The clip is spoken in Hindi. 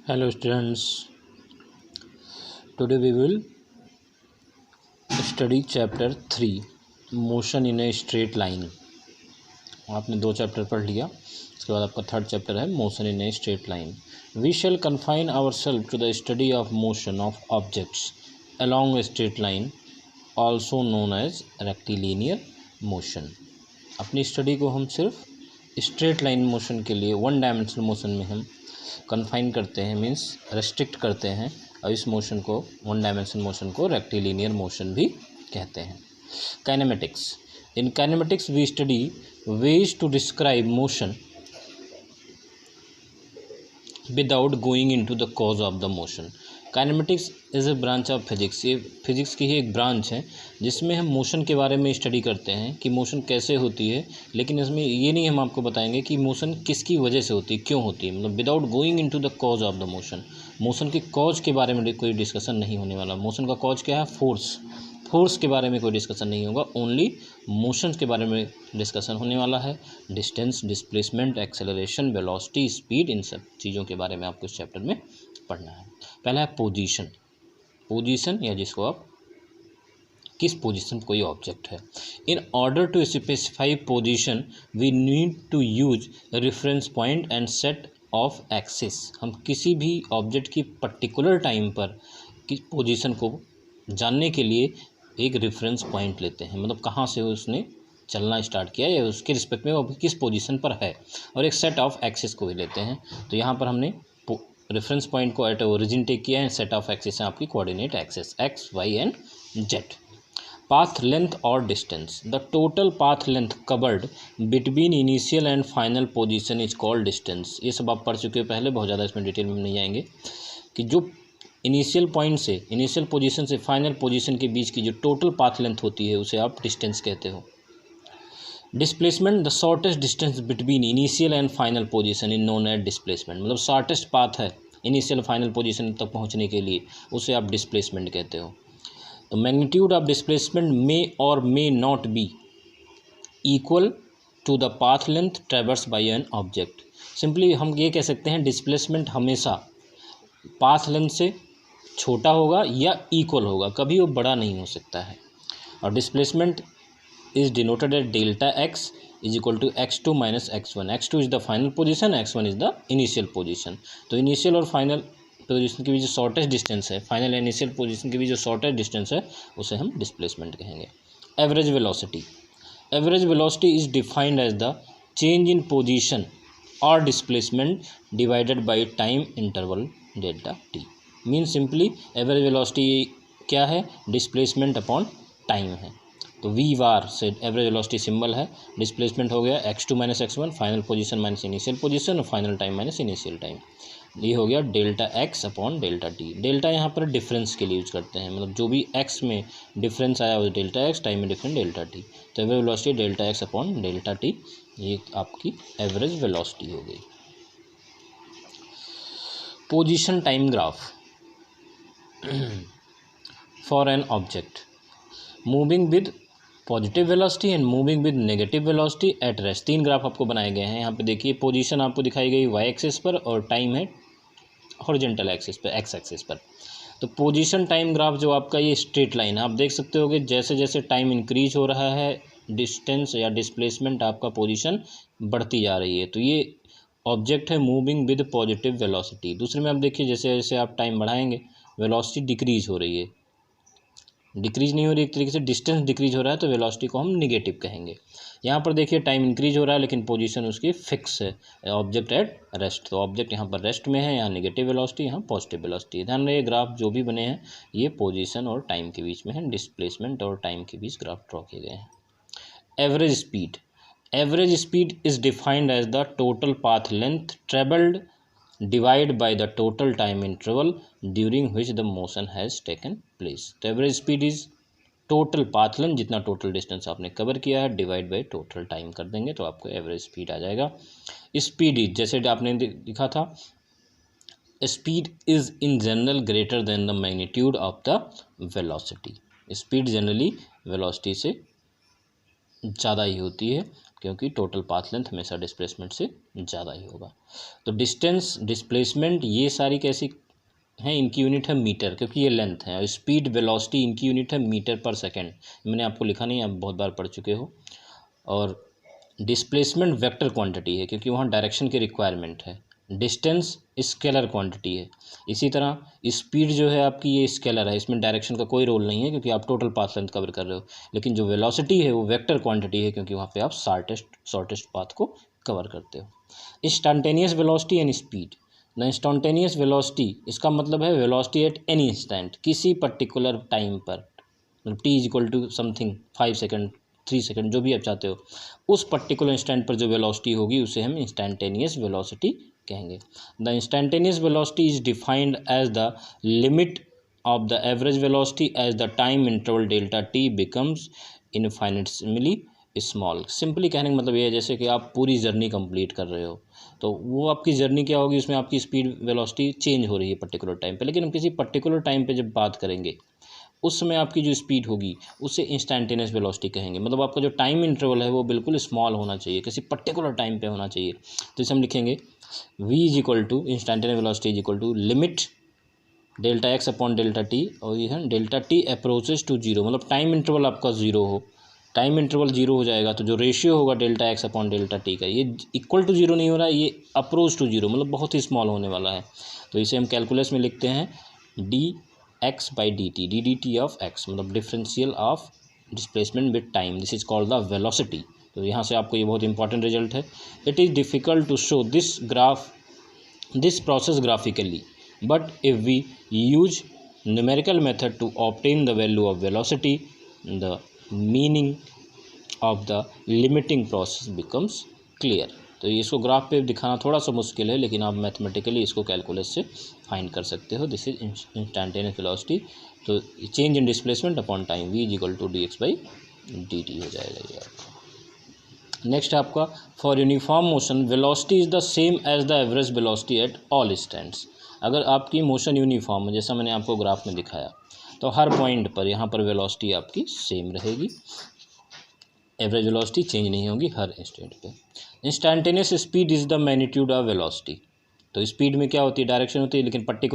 Hello students, today we will study chapter 3 motion in a straight line। आपने 2 चैप्टर पढ़ लिया, उसके बाद आपका 3rd चैप्टर है motion in a straight line। We shall confine ourselves to the study of motion of objects along a straight line, also known as rectilinear motion। अपनी स्टडी को हम सिर्फ स्ट्रेट लाइन मोशन के लिए, वन डायमेंशनल मोशन में हम कन्फाइन करते हैं, मीन्स रेस्ट्रिक्ट करते हैं, और इस मोशन को, वन डायमेंशनल मोशन को रेक्टिलिनियर मोशन भी कहते हैं। Kinematics, in kinematics we study ways to describe motion without going into the cause of the motion. Kinematics is a branch of physics, ये फिजिक्स की ही एक ब्रांच है जिसमें हम मोशन के बारे में स्टडी करते हैं कि मोशन कैसे होती है, लेकिन इसमें ये नहीं हम आपको बताएंगे कि मोशन किसकी वजह से होती है, क्यों होती है, मतलब without going into the cause of the motion. Motion के कॉज के बारे में कोई डिस्कशन नहीं होने वाला। मोशन का कॉज क्या है? फोर्स के बारे में कोई डिस्कशन नहीं होगा, ओनली मोशन के बारे में डिस्कशन होने वाला है। Distance, displacement, acceleration, velocity, speed, इन सब चीज़ों के बारे में आपको इस चैप्टर में पढ़ना है। पहला है पोजीशन, या जिसको आप किस पोजीशन कोई ऑब्जेक्ट है। In order to specify position we need to use reference point and set of axis. हम किसी भी ऑब्जेक्ट की पर्टिकुलर टाइम पर किस पोजीशन को जानने के लिए एक रेफरेंस पॉइंट लेते हैं, मतलब कहाँ से उसने चलना स्टार्ट किया या उसके रिस्पेक्ट में वो किस पोजीशन पर है, और एक सेट ऑफ एक्सिस को भी लेते हैं। तो यहाँ पर हमने रेफरेंस पॉइंट को एट ओरिजिन टेक किया है, सेट ऑफ एक्सिस है आपकी coordinate axis X, Y and Z. Path length और distance, the total path length covered between initial and final position is called distance. ये सब आप पढ़ चुके हो पहले, बहुत ज़्यादा इसमें डिटेल में नहीं जाएंगे। कि जो इनिशियल पॉइंट से, इनिशियल पोजीशन से फाइनल पोजीशन के बीच की जो टोटल पाथ लेंथ होती है उसे आप डिस्टेंस कहते हो। Displacement, the shortest distance between initial and final position in known as displacement, मतलब शॉर्टेस्ट पाथ है इनिशियल फाइनल पोजीशन तक पहुंचने के लिए, उसे आप डिस्प्लेसमेंट कहते हो। तो मैग्नीट्यूड ऑफ डिस्प्लेसमेंट मे और may not be equal to the path length traverse by an object. Simply हम ये कह सकते हैं डिस्प्लेसमेंट हमेशा पाथ लेंथ से छोटा होगा या इक्वल होगा, कभी वो बड़ा नहीं हो सकता है। और displacement is denoted as delta x is equal to x2 minus x1। x2 is the final position, x1 is the initial position। तो इनिशियल और फाइनल पोजीशन के बीच जो शॉर्टेस्ट डिस्टेंस है, फाइनल या इनिशियल पोजीशन के बीच जो शॉर्टेस्ट डिस्टेंस है, उसे हम डिस्प्लेसमेंट कहेंगे। Average velocity is defined as the change in position और displacement divided by time interval delta T. Mean simply average velocity क्या है? डिस्प्लेसमेंट अपॉन टाइम है। तो वी बार से एवरेज वेलोसिटी सिंबल है, डिस्प्लेसमेंट हो गया x2 minus x1, final position minus initial position, और final time minus initial time, ये हो गया delta x upon delta T. Delta यहाँ पर डिफरेंस के लिए यूज करते हैं, मतलब जो भी x में डिफरेंस आया वो डेल्टा x, टाइम में डिफरेंस डेल्टा टी। तो average velocity delta x upon delta T, ये आपकी एवरेज वेलोसिटी हो गई। Position time graph for an object moving with positive velocity and moving with negative velocity at rest. 3 graph आपको बनाए गए हैं। यहाँ पे देखिए पोजीशन आपको दिखाई गई वाई एक्सिस पर और टाइम है हॉरिजॉन्टल एक्सिस पर, एक्स एक्सिस पर। तो पोजीशन टाइम ग्राफ जो आपका ये स्ट्रेट लाइन है, आप देख सकते हो कि जैसे जैसे टाइम इंक्रीज हो रहा है, डिस्टेंस या डिस्प्लेसमेंट आपका पोजीशन बढ़ती जा रही है। तो ये ऑब्जेक्ट है मूविंग विद पॉजिटिव वेलोसिटी। दूसरे में आप देखिए जैसे जैसे आप टाइम बढ़ाएंगे वेलोसिटी डिक्रीज हो रही है, डिक्रीज नहीं हो रही, एक तरीके से डिस्टेंस डिक्रीज हो रहा है, तो वेलोसिटी को हम निगेटिव कहेंगे। यहाँ पर देखिए टाइम इंक्रीज हो रहा है लेकिन पोजीशन उसकी फिक्स है, ऑब्जेक्ट एट रेस्ट। तो ऑब्जेक्ट यहाँ पर रेस्ट में है, यहाँ निगेटिव वेलोसिटी, यहाँ पॉजिटिव वेलोसिटी। ध्यान रहे ग्राफ जो भी बने हैं ये पोजीशन और टाइम के बीच में है, डिस्प्लेसमेंट और टाइम के बीच ग्राफ ड्रॉ किए गए हैं। Average speed is defined as the total path length travelled divide by the total time interval during which the motion has taken place. तो average speed is total path length, जितना टोटल डिस्टेंस आपने कवर किया है, डिवाइड बाय टोटल टाइम कर देंगे तो आपको एवरेज स्पीड आ जाएगा। स्पीड इज, जैसे आपने लिखा था, speed is in general greater than the magnitude of the velocity. Speed generally velocity से ज़्यादा ही होती है, क्योंकि टोटल पाथ लेंथ हमेशा डिस्प्लेसमेंट से ज़्यादा ही होगा। तो डिस्टेंस, डिस्प्लेसमेंट, ये सारी कैसी हैं, इनकी यूनिट है मीटर, क्योंकि ये लेंथ है। और स्पीड, वेलोसिटी, इनकी यूनिट है मीटर पर सेकेंड। मैंने आपको लिखा नहीं, आप बहुत बार पढ़ चुके हो। और डिस्प्लेसमेंट वेक्टर क्वांटिटी है, क्योंकि वहाँ डायरेक्शन की रिक्वायरमेंट है। डिस्टेंस स्केलर क्वांटिटी है। इसी तरह स्पीड जो है आपकी, ये स्केलर है, इसमें डायरेक्शन का कोई रोल नहीं है, क्योंकि आप टोटल पाथ लेंथ कवर कर रहे हो। लेकिन जो वेलोसिटी है वो वेक्टर क्वांटिटी है, क्योंकि वहाँ पे आप शॉर्टेस्ट पाथ को कवर करते हो। Instantaneous velocity and speed. The instantaneous velocity, इसका मतलब है वेलोसिटी एट एनी इंस्टेंट, किसी पर्टिकुलर टाइम पर, मतलब T is equal to something 5 second, 3 second, जो भी आप चाहते हो, उस पर्टिकुलर इंस्टेंट पर जो वेलोसिटी होगी उसे हम इंस्टेंटेनियस वेलोसिटी कहेंगे। The instantaneous velocity is defined as the limit of the average velocity as the time interval delta T becomes infinitesimally small. Simply कहने का मतलब ये है, जैसे कि आप पूरी जर्नी कंप्लीट कर रहे हो, तो वो आपकी जर्नी क्या होगी, उसमें आपकी स्पीड, वेलोसिटी चेंज हो रही है पर्टिकुलर टाइम पे। लेकिन हम किसी पर्टिकुलर टाइम पे जब बात करेंगे, उस समय आपकी जो स्पीड होगी उसे इंस्टेंटेनियस वेलोसिटी कहेंगे। मतलब आपका जो टाइम इंटरवल है वो बिल्कुल स्मॉल होना चाहिए, किसी पर्टिकुलर टाइम पे होना चाहिए। तो इसे हम लिखेंगे v is equal to instantaneous velocity is equal to limit delta X upon delta T, और ये है delta T approaches to zero. मतलब टाइम इंटरवल आपका जीरो हो, टाइम इंटरवल जीरो हो जाएगा तो जो रेशियो होगा delta X upon delta T का, ये इक्वल टू जीरो नहीं हो रहा है, ये अप्रोच टू जीरो, मतलब बहुत ही स्मॉल होने वाला है। तो इसे हम कैलकुलस में लिखते हैं D X by D D T of X, मतलब differential of displacement with time, this is called the velocity. तो यहाँ से आपको ये बहुत इंपॉर्टेंट रिजल्ट है। It is difficult to show this process graphically, but if we use numerical method to obtain the value of velocity, the meaning of the limiting process becomes clear। तो इसको ग्राफ पे दिखाना थोड़ा सा मुश्किल है, लेकिन आप मैथमेटिकली इसको कैलकुलस से फाइंड कर सकते हो। This is instantaneous velocity. तो change in displacement upon time, v is equal to D X by D T हो जाएगा ये आपका। नेक्स्ट है आपका, for uniform motion velocity is the same as the average velocity at all instants. अगर आपकी मोशन यूनिफॉर्म है, जैसा मैंने आपको ग्राफ में दिखाया, तो हर पॉइंट पर यहाँ पर वेलोसिटी आपकी सेम रहेगी, एवरेज वेलोसिटी चेंज नहीं होगी हर इंस्टेंट पे। Instantaneous speed is the magnitude of velocity. तो स्पीड में क्या होती है, डायरेक्शन होती है, लेकिन पर्टिकुलर